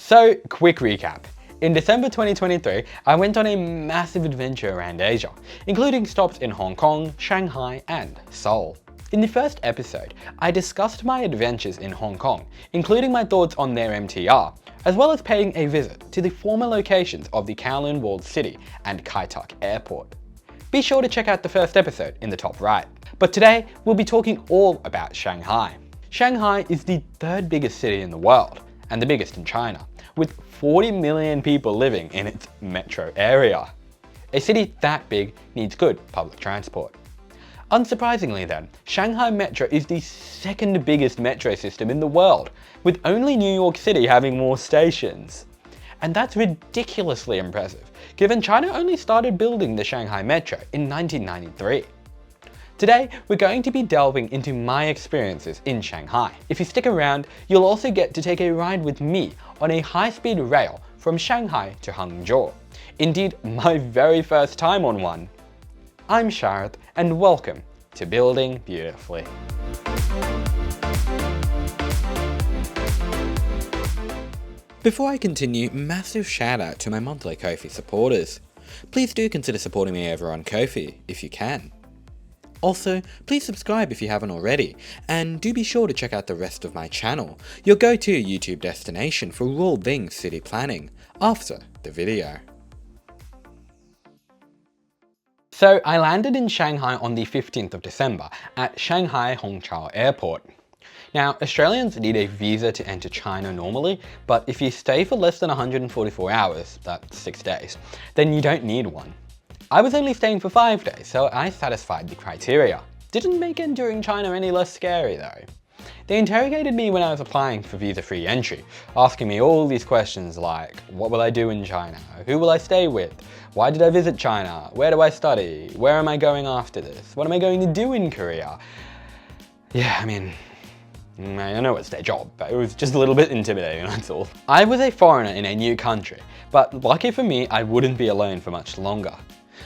So, quick recap. In December 2023, I went on a massive adventure around Asia, including stops in Hong Kong, Shanghai, and Seoul. In the first episode, I discussed my adventures in Hong Kong, including my thoughts on their MTR, as well as paying a visit to the former locations of the Kowloon Walled City and Kai Tak Airport. Be sure to check out the first episode in the top right. But today, we'll be talking all about Shanghai. Shanghai is the third biggest city in the world, and the biggest in China, with 40 million people living in its metro area. A city that big needs good public transport. Unsurprisingly then, Shanghai Metro is the second biggest metro system in the world, with only New York City having more stations. And that's ridiculously impressive, given China only started building the Shanghai Metro in 1993. Today, we're going to be delving into my experiences in Shanghai. If you stick around, you'll also get to take a ride with me on a high-speed rail from Shanghai to Hangzhou. Indeed, my very first time on one. I'm Sharad, and welcome to Building Beautifully. Before I continue, massive shout out to my monthly Ko-fi supporters. Please do consider supporting me over on Ko-fi if you can. Also, please subscribe if you haven't already, and do be sure to check out the rest of my channel, your go-to YouTube destination for all things city planning, after the video. So I landed in Shanghai on the 15th of December at Shanghai Hongqiao Airport. Now, Australians need a visa to enter China normally, but if you stay for less than 144 hours, that's 6 days, then you don't need one. I was only staying for 5 days, so I satisfied the criteria. Didn't make entering China any less scary though. They interrogated me when I was applying for visa-free entry, asking me all these questions like, what will I do in China? Who will I stay with? Why did I visit China? Where do I study? Where am I going after this? What am I going to do in Korea? Yeah, I mean, I know it's their job, but it was just a little bit intimidating, that's all. I was a foreigner in a new country, but lucky for me, I wouldn't be alone for much longer.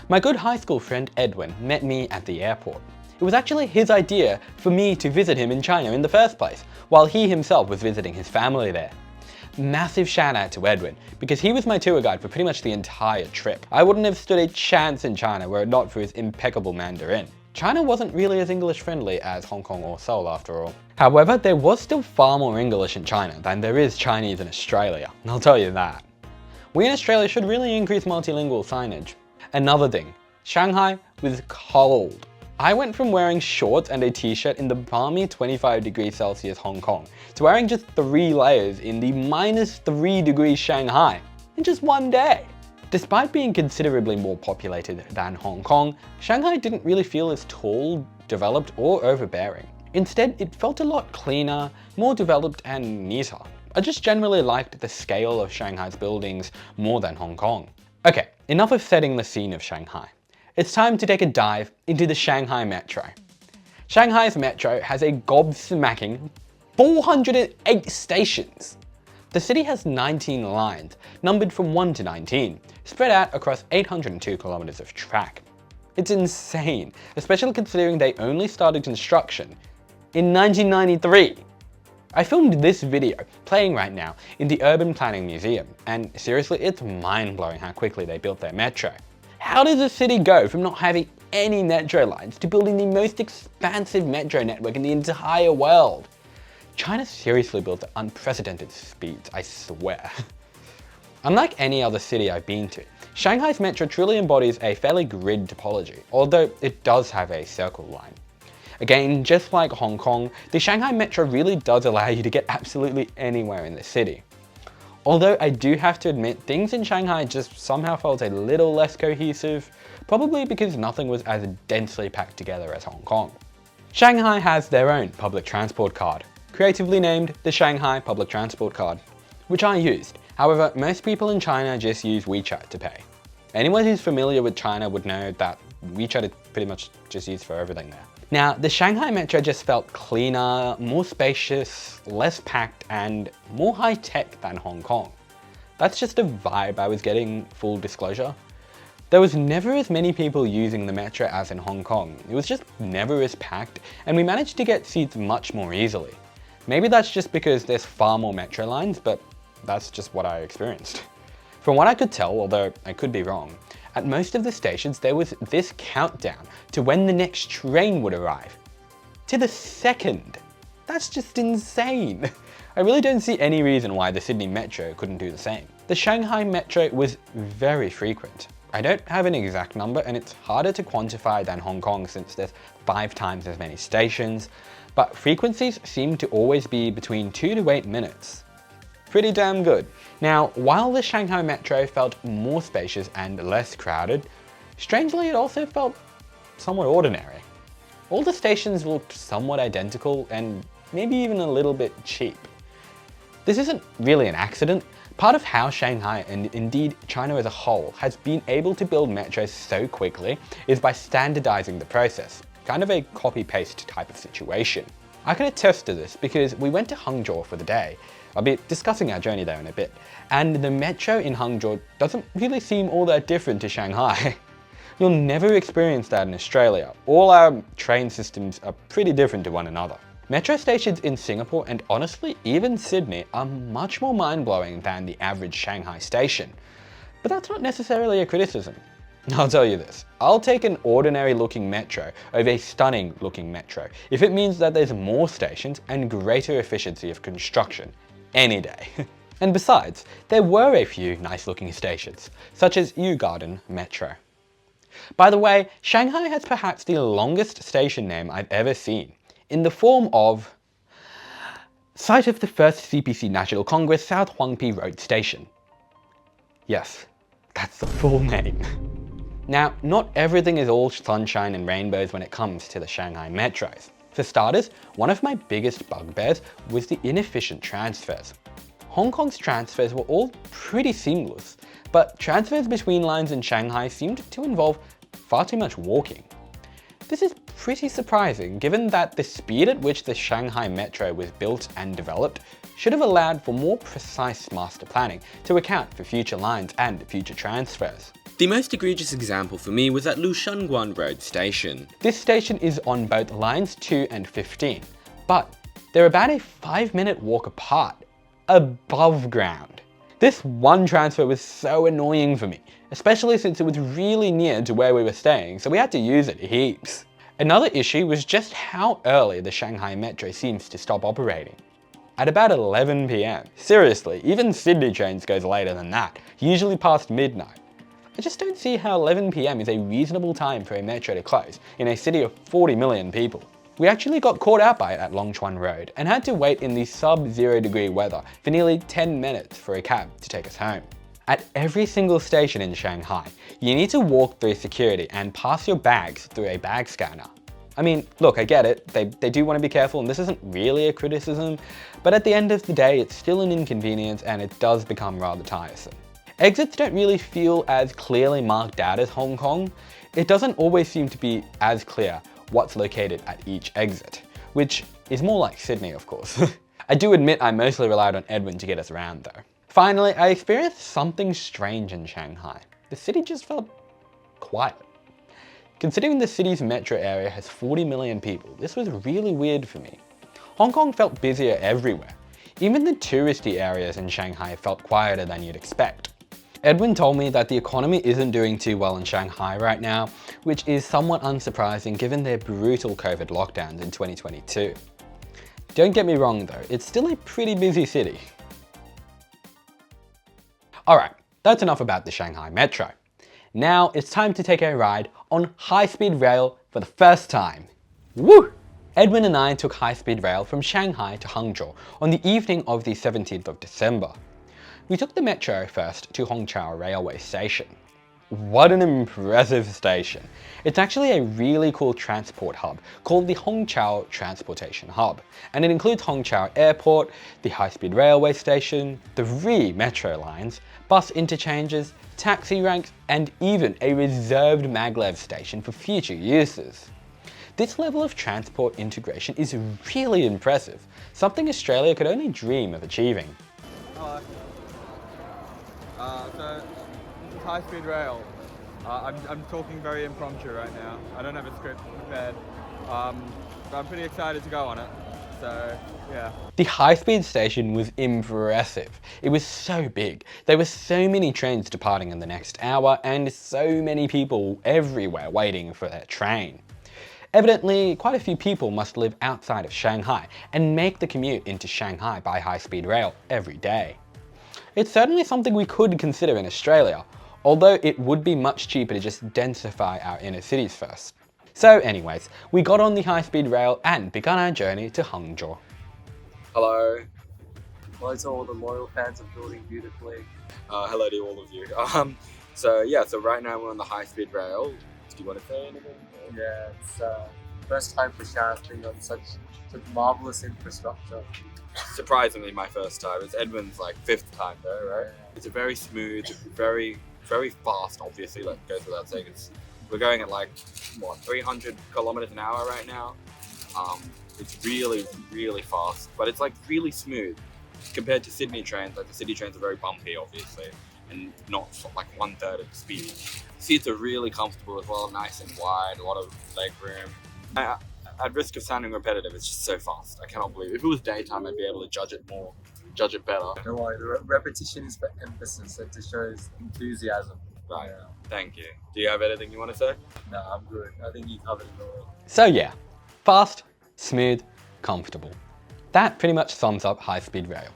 My good high school friend Edwin met me at the airport. It was actually his idea for me to visit him in China in the first place, while he himself was visiting his family there. Massive shout out to Edwin, because he was my tour guide for pretty much the entire trip. I wouldn't have stood a chance in China were it not for his impeccable Mandarin. China wasn't really as English friendly as Hong Kong or Seoul after all. However, there was still far more English in China than there is Chinese in Australia, I'll tell you that. We in Australia should really increase multilingual signage. Another thing, Shanghai was cold. I went from wearing shorts and a t-shirt in the balmy 25 degrees Celsius Hong Kong to wearing just 3 layers in the -3 degrees Shanghai in just one day. Despite being considerably more populated than Hong Kong, Shanghai didn't really feel as tall, developed, or overbearing. Instead, it felt a lot cleaner, more developed, and neater. I just generally liked the scale of Shanghai's buildings more than Hong Kong. Okay, enough of setting the scene of Shanghai. It's time to take a dive into the Shanghai Metro. Shanghai's metro has a gobsmacking 408 stations. The city has 19 lines, numbered from 1 to 19, spread out across 802 kilometers of track. It's insane, especially considering they only started construction in 1993. I filmed this video, playing right now, in the Urban Planning Museum, and seriously, it's mind-blowing how quickly they built their metro. How does a city go from not having any metro lines to building the most expansive metro network in the entire world? China seriously built at unprecedented speeds, I swear. Unlike any other city I've been to, Shanghai's metro truly embodies a fairly grid topology, although it does have a circle line. Again, just like Hong Kong, the Shanghai Metro really does allow you to get absolutely anywhere in the city. Although I do have to admit, things in Shanghai just somehow felt a little less cohesive, probably because nothing was as densely packed together as Hong Kong. Shanghai has their own public transport card, creatively named the Shanghai Public Transport Card, which I used. However, most people in China just use WeChat to pay. Anyone who's familiar with China would know that WeChat is pretty much just used for everything there. Now, the Shanghai Metro just felt cleaner, more spacious, less packed, and more high-tech than Hong Kong. That's just a vibe I was getting, full disclosure. There was never as many people using the metro as in Hong Kong. It was just never as packed, and we managed to get seats much more easily. Maybe that's just because there's far more metro lines, but that's just what I experienced. From what I could tell, although I could be wrong, at most of the stations there was this countdown to when the next train would arrive. To the second. That's just insane. I really don't see any reason why the Sydney Metro couldn't do the same. The Shanghai Metro was very frequent. I don't have an exact number, and it's harder to quantify than Hong Kong since there's 5 times as many stations, but frequencies seem to always be between 2 to 8 minutes. Pretty damn good. Now, while the Shanghai Metro felt more spacious and less crowded, strangely it also felt somewhat ordinary. All the stations looked somewhat identical and maybe even a little bit cheap. This isn't really an accident. Part of how Shanghai, and indeed China as a whole, has been able to build metros so quickly is by standardizing the process, kind of a copy-paste type of situation. I can attest to this because we went to Hangzhou for the day. I'll be discussing our journey there in a bit, and the metro in Hangzhou doesn't really seem all that different to Shanghai. You'll never experience that in Australia. All our train systems are pretty different to one another. Metro stations in Singapore and honestly even Sydney are much more mind-blowing than the average Shanghai station. But that's not necessarily a criticism. I'll tell you this, I'll take an ordinary looking metro over a stunning looking metro if it means that there's more stations and greater efficiency of construction any day. And besides, there were a few nice looking stations, such as Yew Garden Metro. By the way, Shanghai has perhaps the longest station name I've ever seen, in the form of Site of the First CPC National Congress South Huangpi Road Station. Yes, that's the full name. Now, not everything is all sunshine and rainbows when it comes to the Shanghai metros. For starters, one of my biggest bugbears was the inefficient transfers. Hong Kong's transfers were all pretty seamless, but transfers between lines in Shanghai seemed to involve far too much walking. This is pretty surprising given that the speed at which the Shanghai Metro was built and developed should have allowed for more precise master planning to account for future lines and future transfers. The most egregious example for me was at Lushengguan Road Station. This station is on both lines 2 and 15, but they're about a 5-minute walk apart, above ground. This one transfer was so annoying for me, especially since it was really near to where we were staying, so we had to use it heaps. Another issue was just how early the Shanghai Metro seems to stop operating. At about 11 PM. Seriously, even Sydney trains goes later than that, usually past midnight. I just don't see how 11 PM is a reasonable time for a metro to close in a city of 40 million people. We actually got caught out by it at Longchuan Road and had to wait in the sub-0 degree weather for nearly 10 minutes for a cab to take us home. At every single station in Shanghai, you need to walk through security and pass your bags through a bag scanner. I mean, look, I get it, they do want to be careful and this isn't really a criticism, but at the end of the day, it's still an inconvenience and it does become rather tiresome. Exits don't really feel as clearly marked out as Hong Kong. It doesn't always seem to be as clear what's located at each exit, which is more like Sydney, of course. I do admit I mostly relied on Edwin to get us around though. Finally, I experienced something strange in Shanghai. The city just felt quiet. Considering the city's metro area has 40 million people, this was really weird for me. Hong Kong felt busier everywhere. Even the touristy areas in Shanghai felt quieter than you'd expect. Edwin told me that the economy isn't doing too well in Shanghai right now, which is somewhat unsurprising given their brutal COVID lockdowns in 2022. Don't get me wrong though, it's still a pretty busy city. Alright, that's enough about the Shanghai Metro. Now it's time to take a ride on high-speed rail for the first time. Woo! Edwin and I took high-speed rail from Shanghai to Hangzhou on the evening of the 17th of December. We took the metro first to Hongqiao railway station. What an impressive station. It's actually a really cool transport hub called the Hongqiao Transportation Hub, and it includes Hongqiao Airport, the high-speed railway station, 3 metro lines, bus interchanges, taxi ranks, and even a reserved maglev station for future uses. This level of transport integration is really impressive, something Australia could only dream of achieving. Hello. So this is high-speed rail. I'm talking very impromptu right now. I don't have a script prepared, but I'm pretty excited to go on it. So Yeah. The high-speed station was impressive. It was so big. There were so many trains departing in the next hour and so many people everywhere waiting for their train. Evidently, quite a few people must live outside of Shanghai and make the commute into Shanghai by high-speed rail every day. It's certainly something we could consider in Australia, although it would be much cheaper to just densify our inner cities first. So anyways, we got on the high-speed rail and began our journey to Hangzhou. Hello. Hello to all the loyal fans of Building Beautifully. Hello to all of you. So right now we're on the high-speed rail. Do you want to say anything? Yeah, it's first time for Sharon being on such marvelous infrastructure. Surprisingly, my first time. It's Edwin's like 5th time though, right? Yeah. It's a very smooth, very fast. Obviously, like goes without saying. We're going at like 300 kilometers an hour right now. It's really fast, but it's like really smooth compared to Sydney trains. Like the Sydney trains are very bumpy, obviously, and not like 1/3 of the speed. Seats are really comfortable as well, nice and wide, a lot of leg room. At risk of sounding repetitive, it's just so fast. I cannot believe it. If it was daytime, I'd be able to judge it better. Don't worry, the repetition is for emphasis, it just shows enthusiasm. Right. Yeah. Thank you. Do you have anything you want to say? No, I'm good. I think you covered it all. So yeah, fast, smooth, comfortable. That pretty much sums up high-speed rail.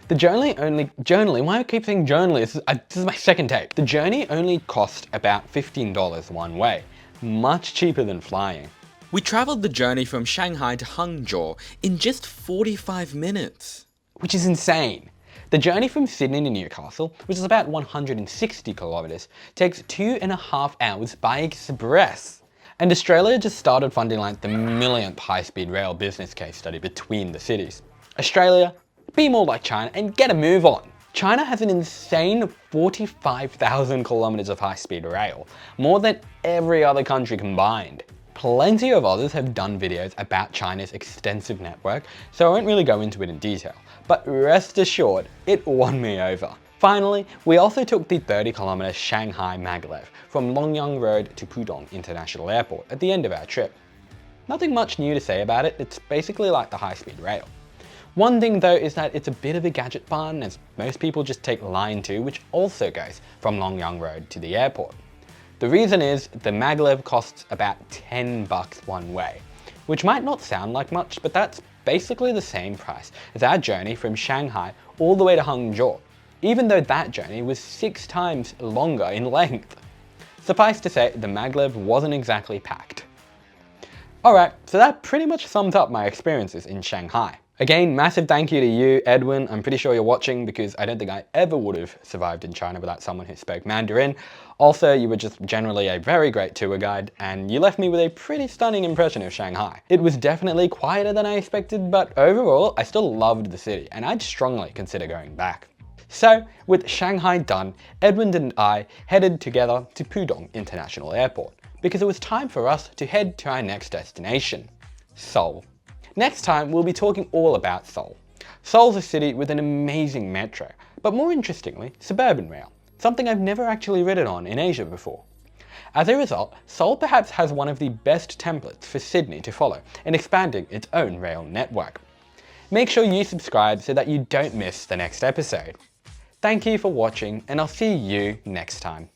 The journey why do I keep saying journey? This is my second take. The journey only cost about $15 one way, much cheaper than flying. We travelled the journey from Shanghai to Hangzhou in just 45 minutes. Which is insane. The journey from Sydney to Newcastle, which is about 160 kilometres, takes 2.5 hours by express. And Australia just started funding like the millionth high-speed rail business case study between the cities. Australia, be more like China and get a move on. China has an insane 45,000 kilometers of high-speed rail, more than every other country combined. Plenty of others have done videos about China's extensive network, so I won't really go into it in detail, but rest assured, it won me over. Finally, we also took the 30-kilometer Shanghai maglev from Longyang Road to Pudong International Airport at the end of our trip. Nothing much new to say about it, it's basically like the high-speed rail. One thing though is that it's a bit of a gadget barn, as most people just take Line 2, which also goes from Longyang Road to the airport. The reason is the maglev costs about $10 one way, which might not sound like much, but that's basically the same price as our journey from Shanghai all the way to Hangzhou, even though that journey was 6 times longer in length. Suffice to say, the maglev wasn't exactly packed. Alright, so that pretty much sums up my experiences in Shanghai. Again, massive thank you to you, Edwin. I'm pretty sure you're watching because I don't think I ever would have survived in China without someone who spoke Mandarin. Also, you were just generally a very great tour guide and you left me with a pretty stunning impression of Shanghai. It was definitely quieter than I expected, but overall, I still loved the city and I'd strongly consider going back. So, with Shanghai done, Edwin and I headed together to Pudong International Airport because it was time for us to head to our next destination, Seoul. Next time, we'll be talking all about Seoul. Seoul's a city with an amazing metro, but more interestingly, suburban rail, something I've never actually ridden on in Asia before. As a result, Seoul perhaps has one of the best templates for Sydney to follow in expanding its own rail network. Make sure you subscribe so that you don't miss the next episode. Thank you for watching, and I'll see you next time.